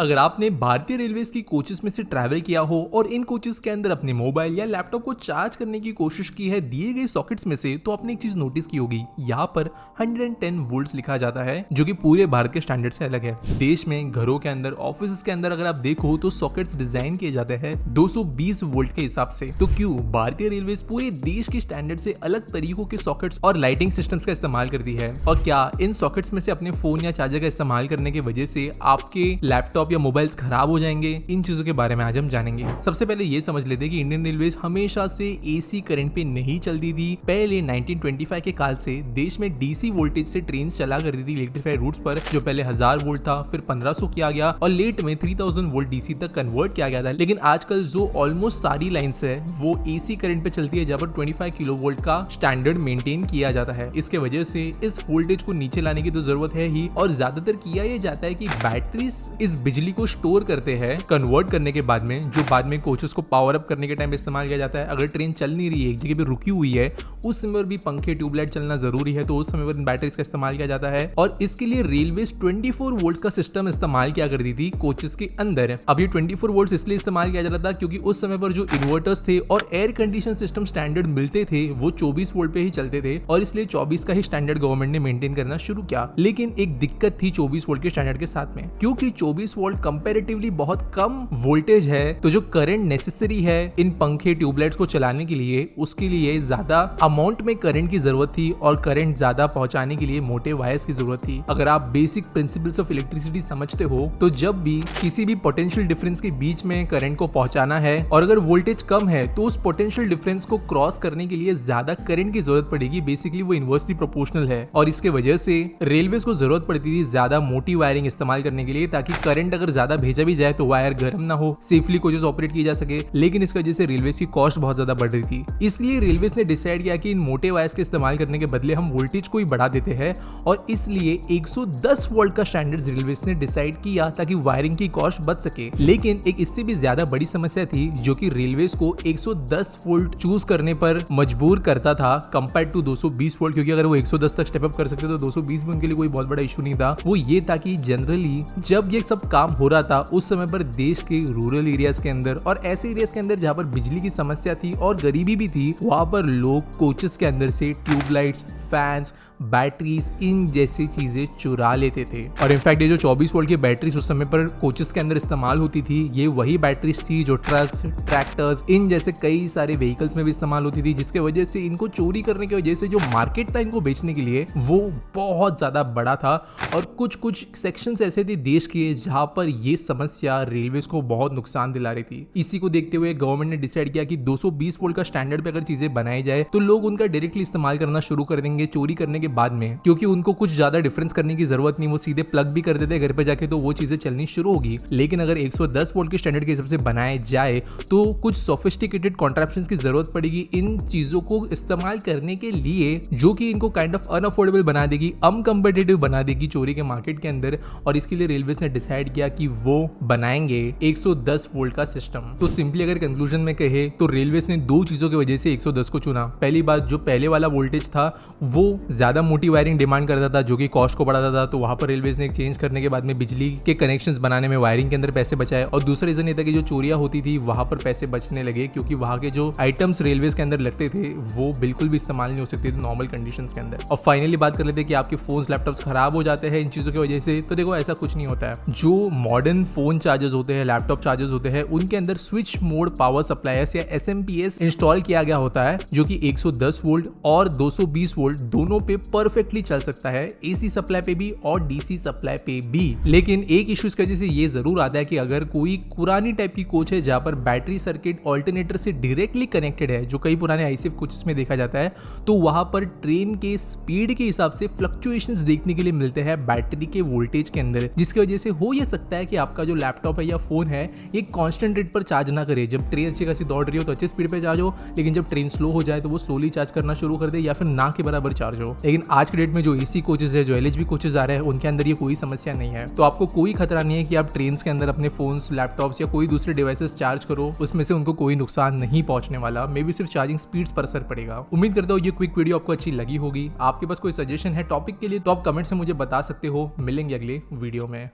अगर आपने भारतीय रेलवेज की कोचेस में से ट्रैवल किया हो और इन कोचेस के अंदर अपने मोबाइल या लैपटॉप को चार्ज करने की कोशिश की है दिए गए सॉकेट्स में से, तो आपने एक चीज नोटिस की होगी, यहाँ पर 110 वोल्ट्स लिखा जाता है, जो कि पूरे भारत के स्टैंडर्ड से अलग है। देश में घरों के अंदर, ऑफिस के अंदर अगर आप देखो तो सॉकेट्स डिजाइन किए जाते हैं 220 वोल्ट के हिसाब से। तो क्यों भारतीय रेलवेज पूरे देश के स्टैंडर्ड से अलग तरीकों के सॉकेट्स और लाइटिंग सिस्टम्स का इस्तेमाल करती है? और क्या इन सॉकेट्स में से अपने फोन या चार्जर का इस्तेमाल करने की वजह से आपके लैपटॉप या मोबाइल्स खराब हो जाएंगे? इन चीजों के बारे में आज हम जानेंगे। सबसे पहले ये समझ लेते हैं कि इंडियन रेलवेज हमेशा से एसी करंट पे नहीं चलती थी। पहले 1925 के काल से देश में डीसी वोल्टेज से ट्रेन चला करती थी इलेक्ट्रीफाइड रूट्स पर, जो पहले 1000 वोल्ट था, फिर 1500 किया गया और लेट में 3000 वोल्ट डीसी तक कन्वर्ट किया गया था। लेकिन आजकल जो ऑलमोस्ट सारी लाइन्स है वो एसी करंट पे चलती है, जहां पर 25 किलो वोल्ट का स्टैंडर्ड मेंटेन किया जाता है। इसके वजह से इस वोल्टेज को नीचे लाने की तो जरूरत है ही, और ज्यादातर किया यह जाता है कि बैटरीज इस बिजली को स्टोर करते हैं कन्वर्ट करने के बाद में, जो बाद में कोचेस को पावर अप करने के टाइम इस्तेमाल किया जाता है। अगर ट्रेन चल नहीं रही है, एक जगह पे रुकी हुई है, उस समय पर भी पंखे ट्यूबलाइट चलना जरूरी है, तो उस समय पर इन बैटरीज का इस्तेमाल किया जाता है। और इसके लिए रेलवेज 24 वोल्ट्स का सिस्टम इस्तेमाल किया करती थी कोचेस के अंदर। अब ये 24 वोल्ट्स इसलिए इस्तेमाल किया जाता था क्योंकि उस समय पर जो इन्वर्टर्स थे और एयर कंडीशन सिस्टम स्टैंडर्ड मिलते थे वो 24 वोल्ट पे ही चलते थे, और इसलिए 24 का ही स्टैंडर्ड गवर्नमेंट ने मेंटेन करना शुरू किया। लेकिन एक दिक्कत थी 24 वोल्ट के स्टैंडर्ड के साथ में, क्योंकि 24 वोल्ट कंपैरेटिवली बहुत कम वोल्टेज है, तो जो करंट नेसेसरी है इन पंखे ट्यूबलाइट्स को चलाने के लिए, उसके लिए ज्यादा अमाउंट में करंट की जरूरत थी, और करंट ज्यादा पहुंचाने के लिए मोटे वायर्स की जरूरत थी। अगर आप बेसिक प्रिंसिपल्स ऑफ इलेक्ट्रिसिटी समझते हो तो जब भी किसी भी पोटेंशियल डिफरेंस के बीच में करंट को पहुंचाना है और अगर वोल्टेज कम है तो उस पोटेंशियल डिफरेंस को क्रॉस करने के लिए ज्यादा करंट की जरूरत पड़ेगी। बेसिकली वो इनवर्सली प्रोपोर्शनल है, और इसके वजह से रेलवेज को जरूरत पड़ती थी ज्यादा मोटी वायरिंग इस्तेमाल करने के लिए, ताकि करंट अगर ज्यादा भेजा भी जाए तो वायर गर्म ना हो, सेफली कोचेस ऑपरेट की जा सके। लेकिन इसकी वजह से रेलवेज की कॉस्ट बहुत ज्यादा बढ़ रही थी, इसलिए रेलवेज ने डिसाइड किया कि इन मोटे वायर्स के इस्तेमाल करने के बदले हम वोल्टेज को ही बढ़ा देते हैं, और इसलिए 110 वोल्ट का स्टैंडर्ड रेलवेज ने डिसाइड किया ताकि वायरिंग की कॉस्ट बच सके। लेकिन एक इससे भी ज्यादा बड़ी समस्या थी जो कि रेलवेज को 110 वोल्ट चूज करने पर मजबूर करता था कंपेयर टू 220 वोल्ट, क्योंकि अगर वो 110 तक स्टेप अप कर सकते तो 220 भी उनके लिए कोई बहुत बड़ा इशू नहीं था। वो ये था कि जनरली जब ये सब काम हो रहा था उस समय पर देश के रूरल एरियाज के अंदर और ऐसे एरियाज के अंदर जहां पर बिजली की समस्या थी और गरीबी भी थी, वहां पर लोग कोचेस के अंदर से ट्यूबलाइट्स, फैंस, बैटरीज, इन जैसी चीजें चुरा लेते थे। और इनफैक्ट ये जो 24 वोल्ट की बैटरीज उस समय पर कोचेस के अंदर इस्तेमाल होती थी, ये वही बैटरीज थी जो ट्रक्स, ट्रैक्टर्स, इन जैसे कई सारे व्हीकल्स में भी इस्तेमाल होती थी, जिसके वजह से इनको चोरी करने की वजह से जो मार्केट था इनको बेचने के लिए वो बहुत ज्यादा बड़ा था। और कुछ कुछ सेक्शंस ऐसे थे देश के जहां पर ये समस्या रेलवेज को बहुत नुकसान दिला रही थी। इसी को देखते हुए गवर्नमेंट ने डिसाइड किया कि 220 वोल्ट का स्टैंडर्ड पे अगर चीजें बनाई जाए तो लोग उनका डायरेक्टली इस्तेमाल करना शुरू कर देंगे चोरी करने के बाद में, क्योंकि उनको कुछ ज्यादा डिफरेंस करने की जरूरत नहीं, वो सीधे प्लग भी कर देते घर पे जाके, तो वो चीजें चलनी शुरू होगी। लेकिन अगर 110 वोल्ट के स्टैंडर्ड के हिसाब से बनाए जाए तो कुछ सोफिस्टिकेटेड कॉन्ट्रैप्शंस की जरूरत पड़ेगी इन चीजों को इस्तेमाल करने के लिए, जो कि इनको काइंड ऑफ अनअफोर्डेबल बना देगी, अनकंपेटिटिव बना देगी चोरी के मार्केट के अंदर। और इसके लिए रेलवेज ने डिसाइड किया कि वो बनाएंगे 110 वोल्ट का सिस्टम। तो सिंपली अगर कंक्लूजन में कहे तो रेलवेज ने दो चीजों की वजह से 110 को चुना। पहली बात, जो पहले वाला वोल्टेज था वो ज्यादा मोटी वायरिंग डिमांड करता था, जो कि कॉस्ट को बढ़ाता था, तो वहां पर रेलवेज ने चेंज करने के बाद में बिजली के कनेक्शंस बनाने में, वायरिंग के अंदर पैसे बचाए। और दूसरा रीजन ये था कि जो चोरियां होती थी वहां पर पैसे बचने लगे, क्योंकि वहां के जो आइटम्स रेलवेज के अंदर लगते थे वो बिल्कुल भी इस्तेमाल नहीं हो सकते थे नॉर्मल कंडीशंस के अंदर। और फाइनली बात कर लेते हैं कि आपके फोन्स, लैपटॉप्स खराब हो जाते हैं इन चीजों की वजह से, तो देखो ऐसा कुछ नहीं होता है। जो मॉडर्न फोन चार्जर्स होते हैं, लैपटॉप चार्जर्स होते हैं, उनके अंदर स्विच मोड पावर सप्लायर्स या SMPS इंस्टॉल किया गया होता है, जो कि 110 वोल्ट और 220 वोल्ट दोनों पे परफेक्टली चल सकता है, एसी सप्लाई पे भी और डीसी सप्लाई पे भी। लेकिन एक इशू इसकी वजह से ये जरूर आता है कि अगर कोई पुरानी टाइप की कोच है जहां पर बैटरी सर्किट ऑल्टरनेटर से डायरेक्टली कनेक्टेड है, जो कई पुराने ICF कोचेस में देखा जाता है, तो वहां पर ट्रेन के स्पीड के हिसाब से फ्लक्चुएशंस देखने के लिए मिलते हैं बैटरी के वोल्टेज के अंदर, जिसकी वजह से हो ये सकता है कि आपका जो लैपटॉप है या फोन है ये कांस्टेंट रेट पर चार्ज ना करे। जब ट्रेन अच्छी खासी दौड़ रही हो तो अच्छे स्पीड पे चार्ज हो, लेकिन जब ट्रेन स्लो हो जाए तो वो स्लोली चार्ज करना शुरू कर दे या फिर ना के बराबर चार्ज हो। लेकिन आज के डेट में जो AC कोचेस है, जो LHB कोचेस आ रहे हैं, उनके अंदर ये कोई समस्या नहीं है। तो आपको कोई खतरा नहीं है कि आप ट्रेन के अंदर अपने फोन्स, लैपटॉप्स या कोई दूसरे डिवाइसेस चार्ज करो, उसमें से उनको कोई नुकसान नहीं पहुंचने वाला। मे बी सिर्फ चार्जिंग स्पीड्स पर असर पड़ेगा। उम्मीद करता हूँ ये क्विक वीडियो आपको अच्छी लगी होगी। आपके पास कोई सजेशन है टॉपिक के लिए तो आप कमेंट से मुझे बता सकते हो। मिलेंगे अगले वीडियो में।